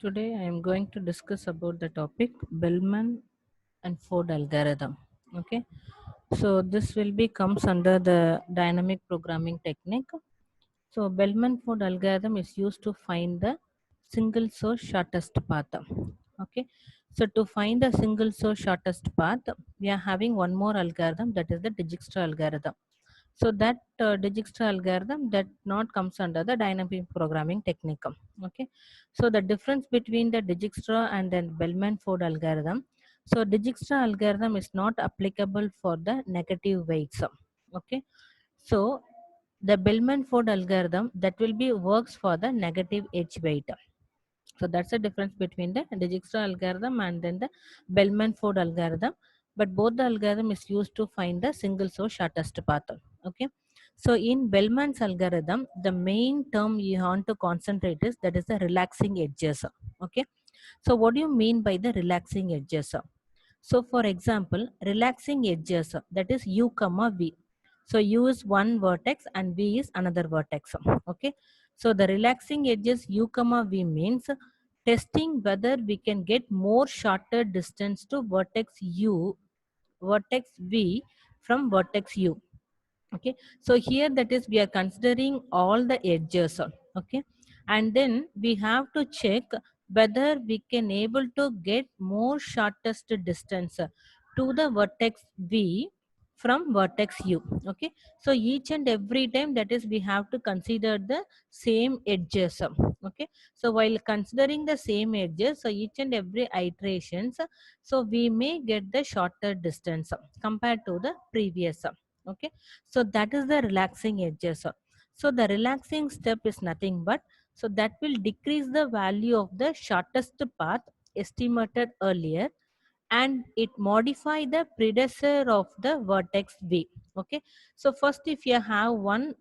Today I am going to discuss about the topic Bellman and Ford algorithm. Okay, so this will be comes under the dynamic programming technique. So Bellman Ford algorithm is used to find the single source shortest path. Okay, so to find the single source shortest path, we are having one more algorithm, that is the Dijkstra algorithm. So that Dijkstra algorithm that not comes under the dynamic programming technique. Okay. So the difference between the Dijkstra and then Bellman-Ford algorithm. So Dijkstra algorithm is not applicable for the negative weights. Okay. So the Bellman-Ford algorithm that will be works for the negative edge weight. So that's the difference between the Dijkstra algorithm and then the Bellman-Ford algorithm. But both the algorithm is used to find the single source shortest path. Okay. So in Bellman's algorithm, the main term you want to concentrate is that is the relaxing edges. Okay. So what do you mean by the relaxing edges? So for example, relaxing edges, that is u comma v. So u is one vertex and v is another vertex. Okay. So the relaxing edges u comma v means testing whether we can get more shorter distance to vertex v from vertex u. Okay, so here that is we are considering all the edges. Okay, and then we have to check whether we can able to get more shortest distance to the vertex v from vertex u. Okay, so each and every time that is we have to consider the same edges. Okay, so while considering the same edges, so each and every iterations, so we may get the shorter distance compared to the previous. Okay, so that is the relaxing edges. So the relaxing step is nothing but, so that will decrease the value of the shortest path estimated earlier, and it modify the predecessor of the vertex v. Okay, so first if you have one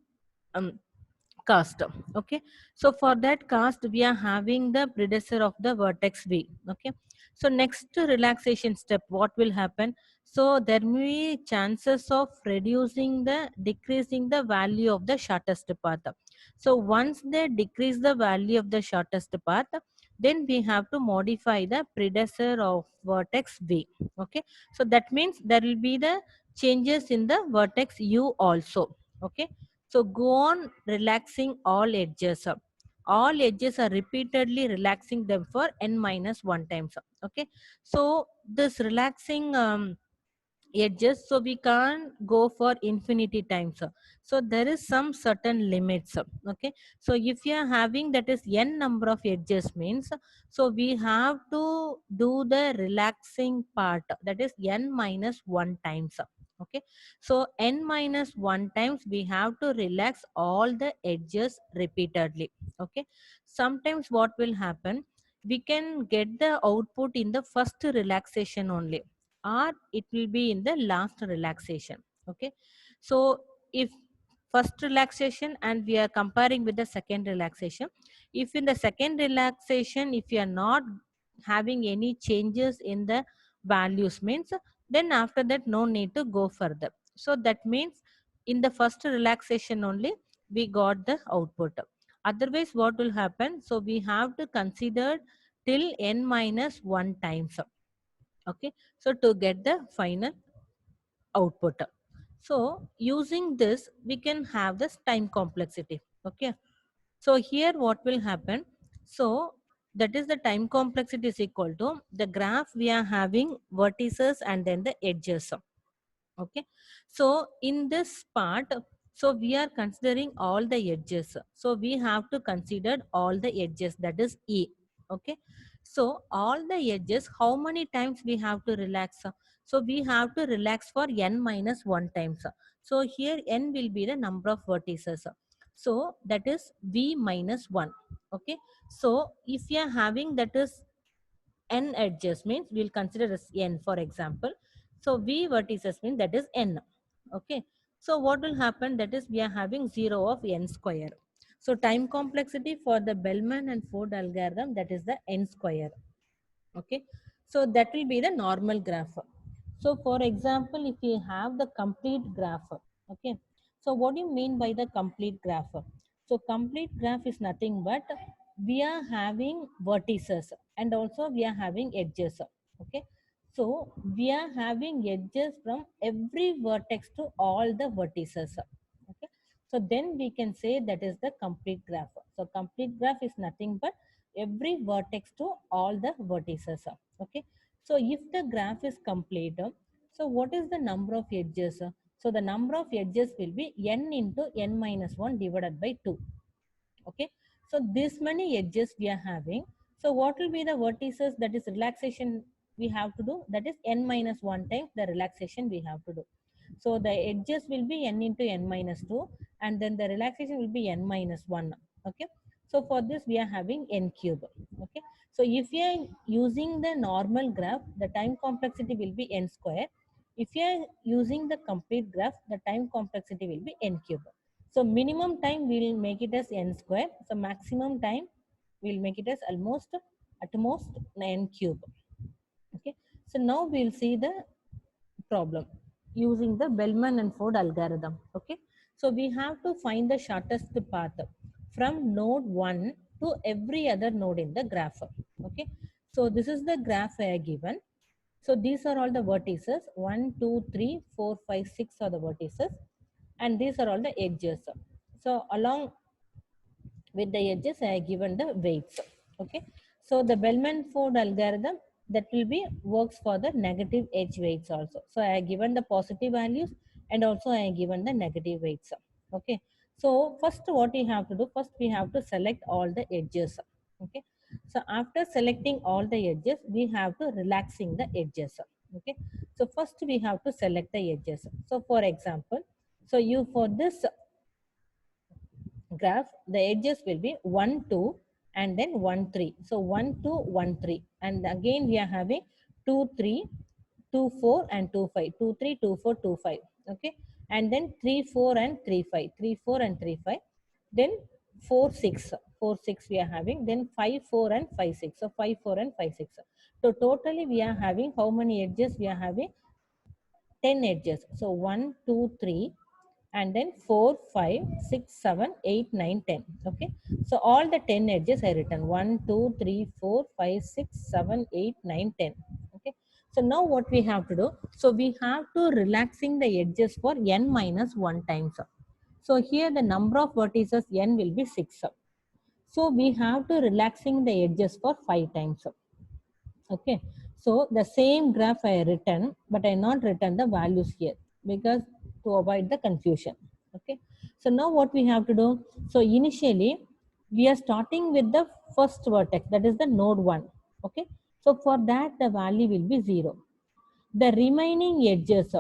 um, cast. Okay, so for that cast we are having the predecessor of the vertex v. Okay, so next relaxation step, what will happen? So there may be chances of decreasing the value of the shortest path. So once they decrease the value of the shortest path, then we have to modify the predecessor of vertex v. Okay, so that means there will be the changes in the vertex u also. Okay, so go on relaxing all edges. All edges are repeatedly relaxing them for n minus 1 times. Okay, so this relaxing edges, so we can't go for infinity times. So there is some certain limits. Okay, so if you are having that is n number of edges means, so we have to do the relaxing part, that is n minus 1 times. Okay, so n minus 1 times we have to relax all the edges repeatedly. Okay, sometimes what will happen, we can get the output in the first relaxation only, or it will be in the last relaxation. Okay, so if first relaxation and we are comparing with the second relaxation, if in the second relaxation if you are not having any changes in the values means, then after that no need to go further. So that means in the first relaxation only we got the output. Otherwise what will happen, so we have to consider till n minus 1 times. Okay, so to get the final output. So using this we can have this time complexity. Okay, so here what will happen, so that is the time complexity is equal to the graph we are having vertices and then the edges. Okay, so in this part, so we are considering all the edges, so we have to consider all the edges, that is e. Okay, so all the edges, how many times we have to relax? So we have to relax for n minus 1 times. So here n will be the number of vertices, so that is v minus 1. Okay, so if you are having that is n edges means we'll consider as n, for example. So v vertices means that is n. Okay, so what will happen, that is we are having 0 of n square. So time complexity for the Bellman and Ford algorithm, that is the n square. Okay, so that will be the normal graph. So for example, if you have the complete graph, okay, so what do you mean by the complete graph? So complete graph is nothing but we are having vertices and also we are having edges. Okay, so we are having edges from every vertex to all the vertices. Okay, so then we can say that is the complete graph. So complete graph is nothing but every vertex to all the vertices. Okay, so if the graph is complete, so what is the number of edges? So the number of edges will be n into n minus 1 divided by 2. Okay, so this many edges we are having. So what will be the vertices, that is relaxation we have to do, that is n minus 1 times the relaxation we have to do. So the edges will be n into n minus 2 and then the relaxation will be n minus 1. Okay, so for this we are having n cube. Okay, so if you are using the normal graph, the time complexity will be n square. If you are using the complete graph, the time complexity will be n cube. So minimum time we'll make it as n square. So maximum time we'll make it as almost at most n cube. Okay. So now we'll see the problem using the Bellman and Ford algorithm. Okay. So we have to find the shortest path from node 1 to every other node in the graph. Okay. So this is the graph I have given. So these are all the vertices. 1, 2, 3, 4, 5, 6 are the vertices. And these are all the edges. So along with the edges, I have given the weights. Okay. So the Bellman-Ford algorithm that will be works for the negative edge weights also. So I have given the positive values and also I have given the negative weights. Okay. So first what we have to do, first we have to select all the edges. Okay. So after selecting all the edges, we have to relaxing the edges. Okay. So first we have to select the edges. So for example, so you for this graph, the edges will be 1, 2 and then 1, 3. So 1, 2, 1, 3. And again we are having 2, 3, 2, 4 and 2, 5. 2, 3, 2, 4, 2, 5. Okay. And then 3, 4 and 3, 5. 3, 4 and 3, 5. Then 4, 6. 4, 6 we are having. Then 5, 4 and 5, 6. So 5, 4 and 5, 6. So totally we are having how many edges we are having? 10 edges. So 1, 2, 3 and then 4, 5, 6, 7, 8, 9, 10. Okay. So all the 10 edges I written 1, 2, 3, 4, 5, 6, 7, 8, 9, 10. Okay. So now what we have to do? So we have to relaxing the edges for n minus 1 times. So here the number of vertices n will be 6. So we have to relaxing the edges for 5 times. Okay, so the same graph I written, but I not written the values here because to avoid the confusion. Okay, so now what we have to do? So initially we are starting with the first vertex, that is the node 1. Okay, so for that the value will be 0. The remaining edges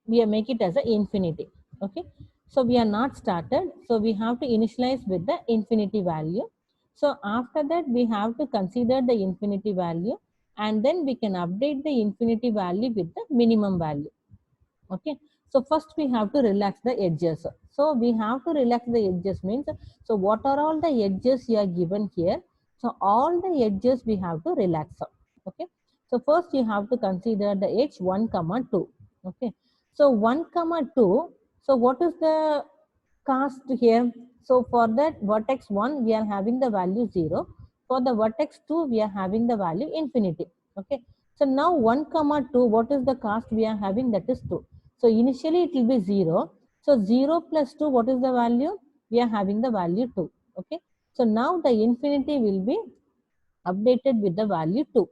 we make it as a infinity. Okay, so we are not started, so we have to initialize with the infinity value. So after that we have to consider the infinity value and then we can update the infinity value with the minimum value. Okay, so first we have to relax the edges. So we have to relax the edges means, so what are all the edges you are given here? So all the edges we have to relax. Okay, so first you have to consider the edge 1 comma 2. Okay, so 1 comma 2, so what is the cast here? So for that vertex 1 we are having the value 0. For the vertex 2 we are having the value infinity. Okay, so now 1 comma 2, what is the cast we are having? That is 2. So initially it will be 0. So 0 plus 2, what is the value? We are having the value 2. Okay, so now the infinity will be updated with the value 2.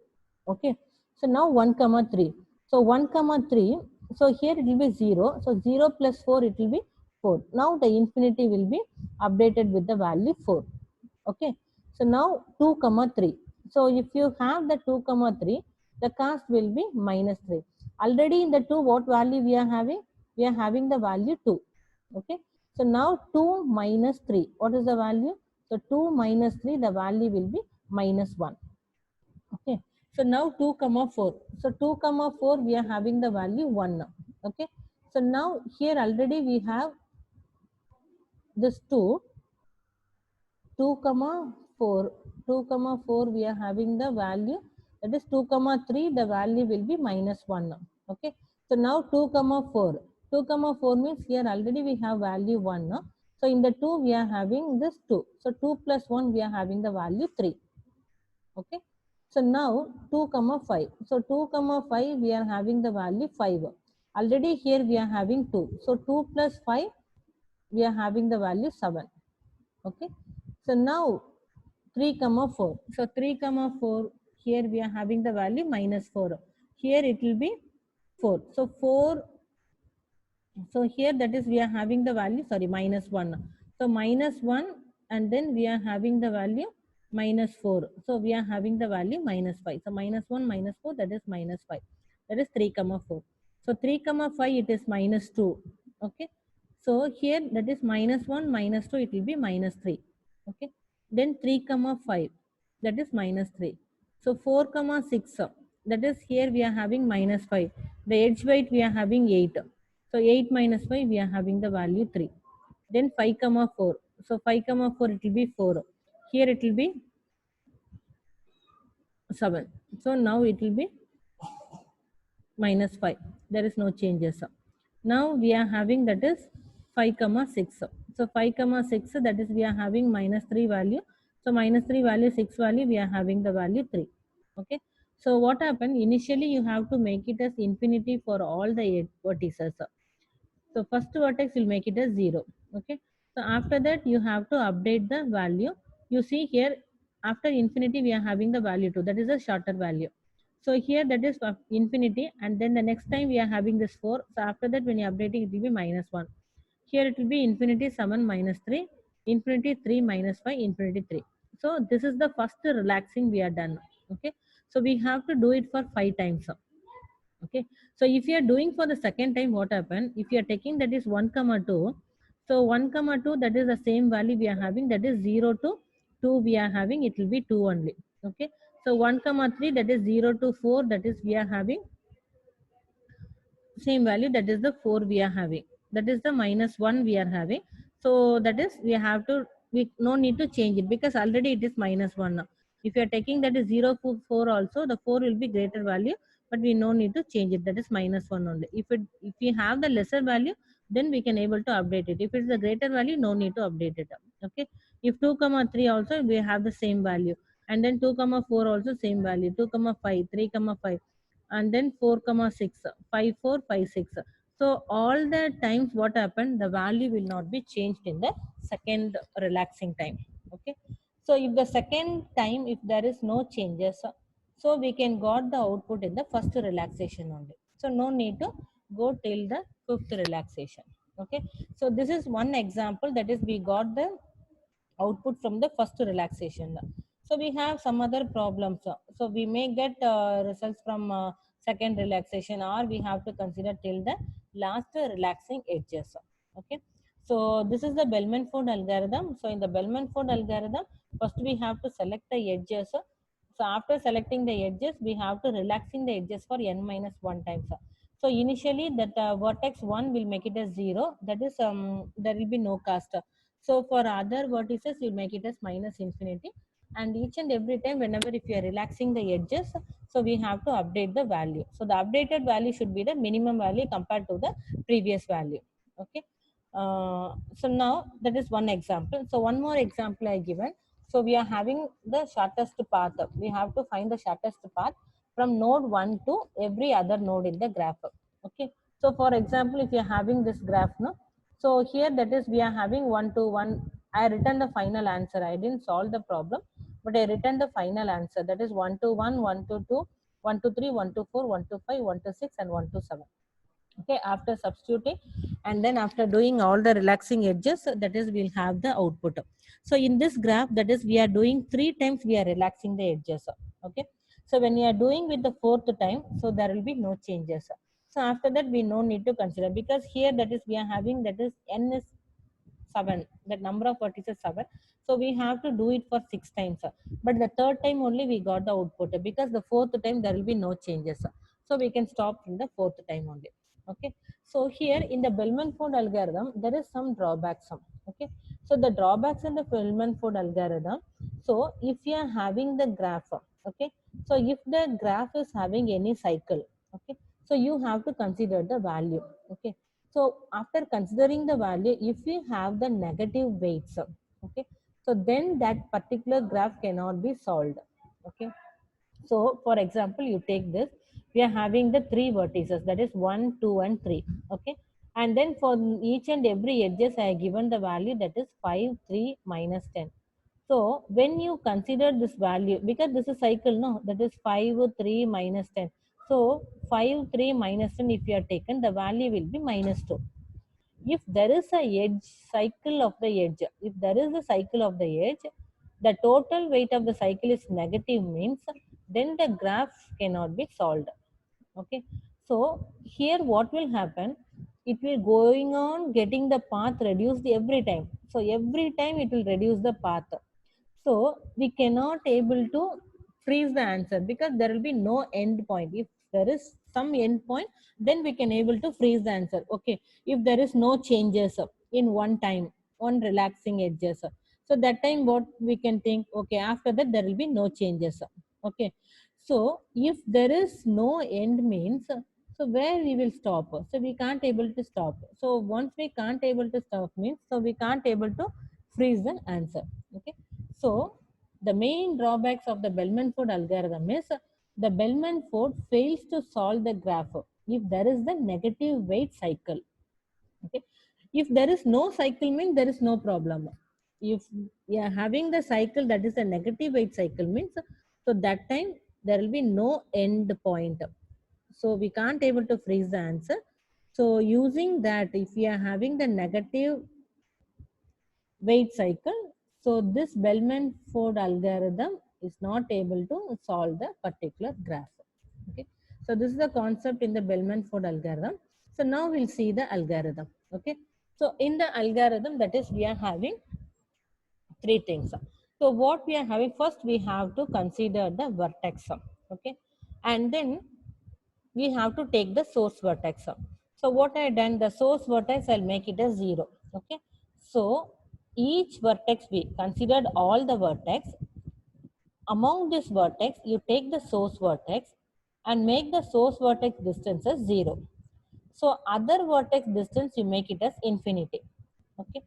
Okay, so now 1 comma 3. So 1 comma 3, so here it will be 0. So 0 plus 4, it will be 4. Now the infinity will be updated with the value 4. Okay, so now 2 comma 3. So if you have the 2 comma 3, the cast will be minus 3. Already in the 2, what value we are having? We are having the value 2. Okay, so now 2 minus 3, what is the value? So 2 minus 3, the value will be minus 1. Okay, so now 2 comma 4. So 2 comma 4, we are having the value 1 now. Okay, so now here already we have this 2, 2 comma 4. 2 comma 4, we are having the value, that is 2 comma 3, the value will be minus 1 now. Okay, so now 2 comma 4. 2 comma 4 means here already we have value 1 now. So in the 2, we are having this 2. So 2 plus 1, we are having the value 3. Okay. So now 2 comma 5. So 2 comma 5, we are having the value 5. Already here we are having 2. So 2 plus 5, we are having the value 7. Okay. So now 3 comma 4. So 3 comma 4, here we are having the value minus 4. Here it will be 4. So 4, so here that is we are having the value, sorry, minus 1. So minus 1, and then we are having the value minus 4. So we are having the value minus 5. So minus 1 minus 4, that is minus 5. That is 3 comma 4. So 3 comma 5, it is minus 2. Okay. So here that is minus 1 minus 2, it will be minus 3. Okay. Then 3 comma 5, that is minus 3. So 4 comma 6, that is here we are having minus 5. The edge weight we are having 8. So 8 minus 5, we are having the value 3. Then 5 comma 4. So 5 comma 4, it will be 4. Here it will be 7. So now it will be minus 5. There is no changes. Now we are having that is 5 comma 6. So 5 comma 6, that is we are having minus 3 value. So minus 3 value, 6 value, we are having the value 3. Okay. So what happened? Initially you have to make it as infinity for all the vertices. So first vertex will make it as 0. Okay. So after that you have to update the value. You see here after infinity we are having the value 2. That is a shorter value. So here that is infinity, and then the next time we are having this 4. So after that when you are updating it will be minus 1. Here it will be infinity 7 minus 3, infinity 3 minus 5, infinity 3. So this is the first relaxing we are done. Okay. So we have to do it for 5 times. Okay. So if you are doing for the second time, what happened? If you are taking that is 1 comma 2, so 1 comma 2, that is the same value we are having, that is 0 to 2 we are having, it will be 2 only. Okay. So 1 comma 3, that is 0 to 4, that is we are having same value, that is the 4 we are having, that is the minus 1 we are having. So that is we have to, we no need to change it because already it is minus 1 now. If you are taking that is 0 to 4 also, the 4 will be greater value, but we no need to change it, that is minus 1 only. If we have the lesser value, then we can able to update it. If it's a greater value, no need to update it. Okay. If 2 comma 3 also we have the same value, and then 2 comma 4 also same value, 2 comma 5, 3 comma 5, and then 4 comma 6, 5 4 5 6. So all the times what happened, the value will not be changed in the second relaxing time. Okay. So if the second time if there is no changes, so we can got the output in the first relaxation only. So no need to go till the fifth relaxation. Okay. So this is one example, that is we got the output from the first relaxation. So we have some other problems. So we may get results from second relaxation, or we have to consider till the last relaxing edges. Okay. So this is the Bellman-Ford algorithm. So in the Bellman-Ford algorithm, first we have to select the edges. So after selecting the edges, we have to relaxing the edges for n minus 1 times. So initially that vertex 1 will make it as 0. That is there will be no cast. So for other vertices, you make it as minus infinity. And each and every time, whenever if you are relaxing the edges, so we have to update the value. So the updated value should be the minimum value compared to the previous value. Okay. So now that is one example. So one more example I given. So we are having the shortest path. We have to find the shortest path from node 1 to every other node in the graph. Okay. So for example, if you are having this graph, no, so here that is we are having 1 to 1. I written the final answer. I didn't solve the problem, but I written the final answer. That is 1 to 1, 1 to 2, 1 to 3, 1 to 4, 1 to 5, 1 to 6, and 1 to 7. Okay, after substituting and then after doing all the relaxing edges, that is we'll have the output. So in this graph, that is we are doing 3 times we are relaxing the edges. Okay. So when you are doing with the 4th time, so there will be no changes. So after that we no need to consider, because here that is we are having, that is n is 7, the number of vertices 7. So we have to do it for 6 times. But the third time only we got the output, because the 4th time there will be no changes. So we can stop in the 4th time only. Okay. So here in the Bellman-Ford algorithm, there is some drawbacks. Okay. So the drawbacks in the Bellman-Ford algorithm. So if you are having the graph, okay. So if the graph is having any cycle, okay. So you have to consider the value. Okay. So after considering the value, if we have the negative weights, okay, so then that particular graph cannot be solved. Okay. So for example, you take this, we are having the three vertices, that is 1, 2, and 3. Okay. And then for each and every edges, I have given the value that is 5, 3, minus 10. So when you consider this value, because this is cycle, no, that is 5, 3, minus 10. So 5, 3, minus 10, if you are taken, the value will be minus 2. If there is a edge cycle of the edge, if there is a cycle of the edge, the total weight of the cycle is negative means, then the graph cannot be solved. Okay. So here what will happen? It will going on getting the path reduced every time. So every time it will reduce the path. So we cannot able to freeze the answer because there will be no end point. If there is some end point, then we can able to freeze the answer. Okay. If there is no changes in one time, on relaxing edges. So that time what we can think, okay, after that there will be no changes. Okay. So if there is no end means, so where we will stop? So we can't able to stop. So once we can't able to stop means, so we can't able to freeze the answer. Okay. So the main drawbacks of the Bellman-Ford algorithm is the Bellman-Ford fails to solve the graph if there is the negative weight cycle. Okay. If there is no cycle means there is no problem. If you are having the cycle that is a negative weight cycle means, so that time there will be no end point. So we can't able to freeze the answer. So using that, if we are having the negative weight cycle, so this Bellman-Ford algorithm is not able to solve the particular graph. Okay. So this is the concept in the Bellman-Ford algorithm. So now we'll see the algorithm. Okay. So in the algorithm, that is, we are having three things. So what we are having, first we have to consider the vertex. Okay. And then we have to take the source vertex. So what I done, the source vertex, I'll make it as 0. Okay. So each vertex, we considered all the vertex. Among this vertex, you take the source vertex and make the source vertex distance as 0. So other vertex distance, you make it as infinity. Okay.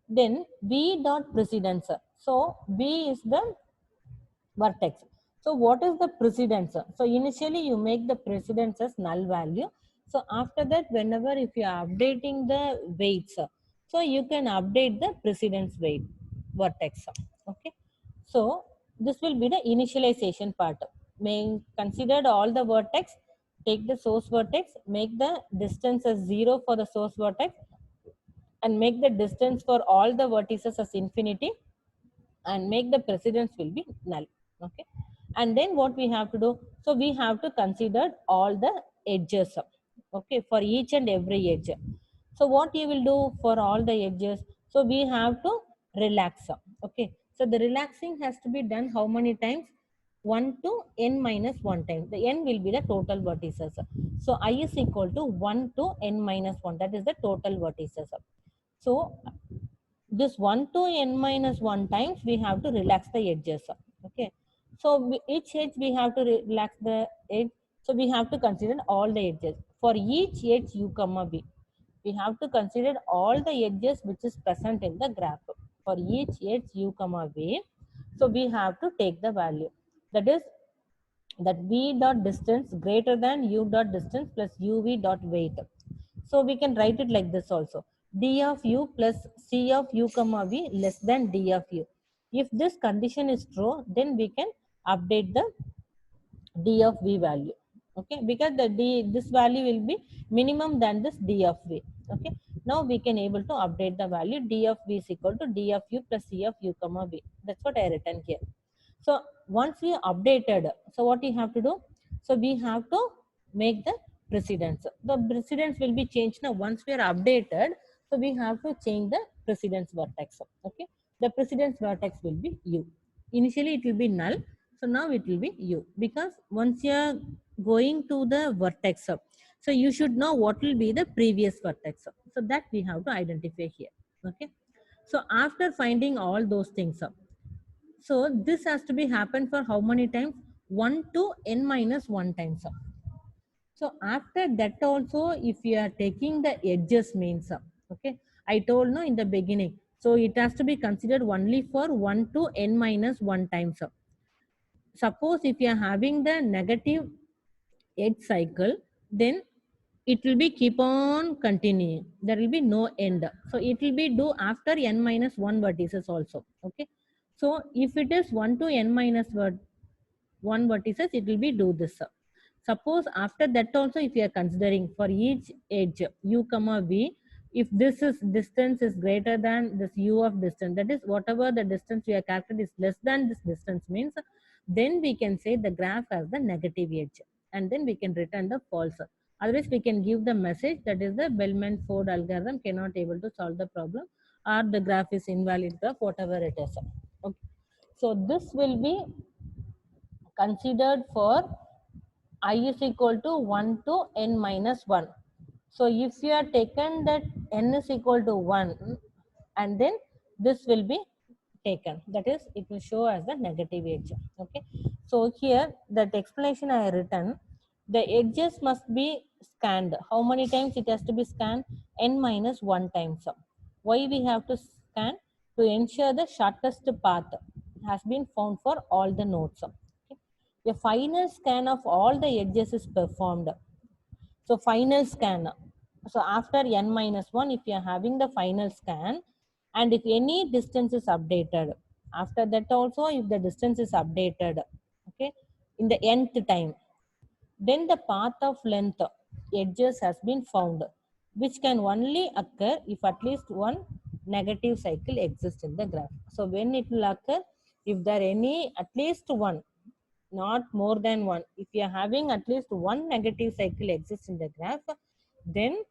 Then B dot precedence. So B is the vertex. So what is the precedence? So initially you make the precedence as null value. So after that, whenever if you are updating the weights, so you can update the precedence weight vertex. Okay. So this will be the initialization part. May considered all the vertex, take the source vertex, make the distance as 0 for the source vertex, and make the distance for all the vertices as infinity, and make the precedence will be null. Okay. And then what we have to do, so we have to consider all the edges. Okay, for each and every edge. So what you will do for all the edges, so we have to relax. Okay, so the relaxing has to be done how many times? 1 to n minus 1 time. The n will be the total vertices. So I is equal to 1 to n minus 1, that is the total vertices. So this 1 to n minus 1 times we have to relax the edges. Okay, so each edge we have to relax the edge. So we have to consider all the edges for each edge u comma b. We have to consider all the edges which is present in the graph for each edge u comma b. So we have to take the value, that is that v dot distance greater than u dot distance plus uv dot weight. So we can write it like this also. D of u plus C of u comma v less than D of u. If this condition is true, then we can update the D of v value. Okay, because the D, this value will be minimum than this D of v. Okay, now we can able to update the value. D of v is equal to D of u plus C of u comma v. That's what I written here. So once we updated, so what we have to do? So we have to make the precedence. The precedence will be changed now. Once we are updated, so we have to change the precedence vertex. Okay, the precedence vertex will be u. Initially it will be null. So now it will be u, because once you are going to the vertex, so you should know what will be the previous vertex. So that we have to identify here. Okay. So after finding all those things, so this has to be happen for how many times? 1 to n minus 1 times. So after that also, if you are taking the edges means, okay, I told no in the beginning. So it has to be considered only for 1 to n minus 1 times. Suppose if you are having the negative edge cycle, then it will be keep on continuing. There will be no end. So it will be do after n minus 1 vertices also. Okay. So if it is 1 to n minus 1 vertices, it will be do this. Suppose after that also, if you are considering for each edge u comma v, if this is distance is greater than this u of distance, that is whatever the distance we are calculating is less than this distance means, then we can say the graph has the negative edge, and then we can return the false. Otherwise, we can give the message that is the Bellman-Ford algorithm cannot able to solve the problem, or the graph is invalid graph, whatever it is. Okay. So this will be considered for I is equal to 1 to n minus 1. So if you are taken that n is equal to 1, and then this will be taken, that is it will show as the negative edge. Okay. So here that explanation I have written, the edges must be scanned. How many times it has to be scanned? N minus 1 times. Why we have to scan? To ensure the shortest path has been found for all the nodes. Okay. A final scan of all the edges is performed. So final scan. So after n minus 1, if you are having the final scan, and if any distance is updated, after that also if the distance is updated, okay, in the nth time, then the path of length edges has been found, which can only occur if at least one negative cycle exists in the graph. So when it will occur, if there any at least one, not more than one, if you are having at least one negative cycle exists in the graph, then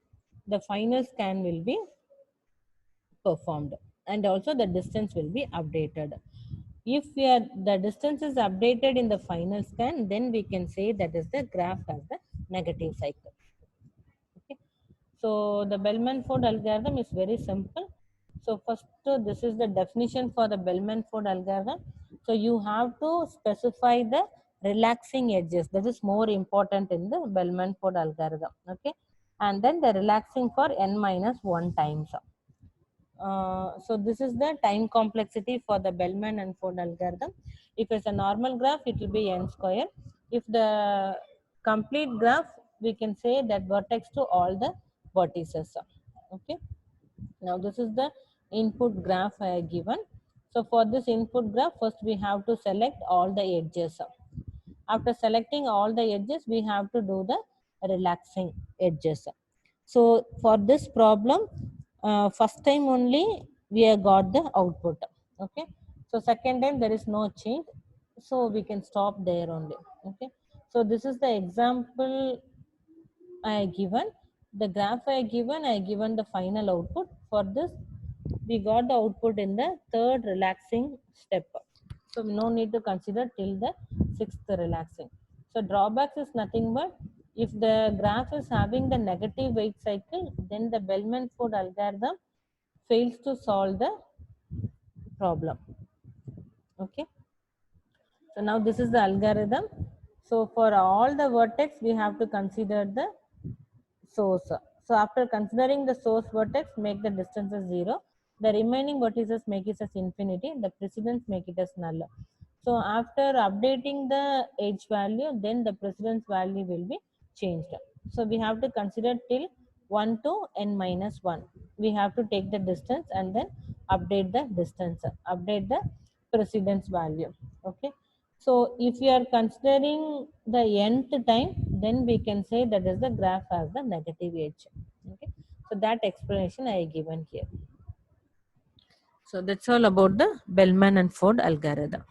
the final scan will be performed, and also the distance will be updated. If the distance is updated in the final scan, then we can say that is the graph has the negative cycle. Okay. So the Bellman-Ford algorithm is very simple. So first, this is the definition for the Bellman-Ford algorithm. So you have to specify the relaxing edges. That is more important in the Bellman-Ford algorithm. Okay. And then the relaxing for n minus 1 times. So this is the time complexity for the Bellman and Ford algorithm. If it's a normal graph, it will be n square. If the complete graph, we can say that vertex to all the vertices. Okay. Now this is the input graph I have given. So for this input graph, first we have to select all the edges. After selecting all the edges, we have to do the relaxing edges. So for this problem, first time only we have got the output. Okay. So second time there is no change. So we can stop there only. Okay. So this is the example I given. The graph I given the final output. For this, we got the output in the third relaxing step. So no need to consider till the sixth relaxing. So drawbacks is nothing but if the graph is having the negative weight cycle, then the Bellman-Ford algorithm fails to solve the problem. Okay. So now this is the algorithm. So for all the vertex, we have to consider the source. So after considering the source vertex, make the distance as 0. The remaining vertices make it as infinity. The precedence make it as null. So after updating the edge value, then the precedence value will be changed. So we have to consider till 1 to n minus 1. We have to take the distance and then update the distance, update the precedence value. Okay. So if you are considering the nth time, then we can say that is the graph has the negative edge. Okay. So that explanation I have given here. So that's all about the Bellman and Ford algorithm.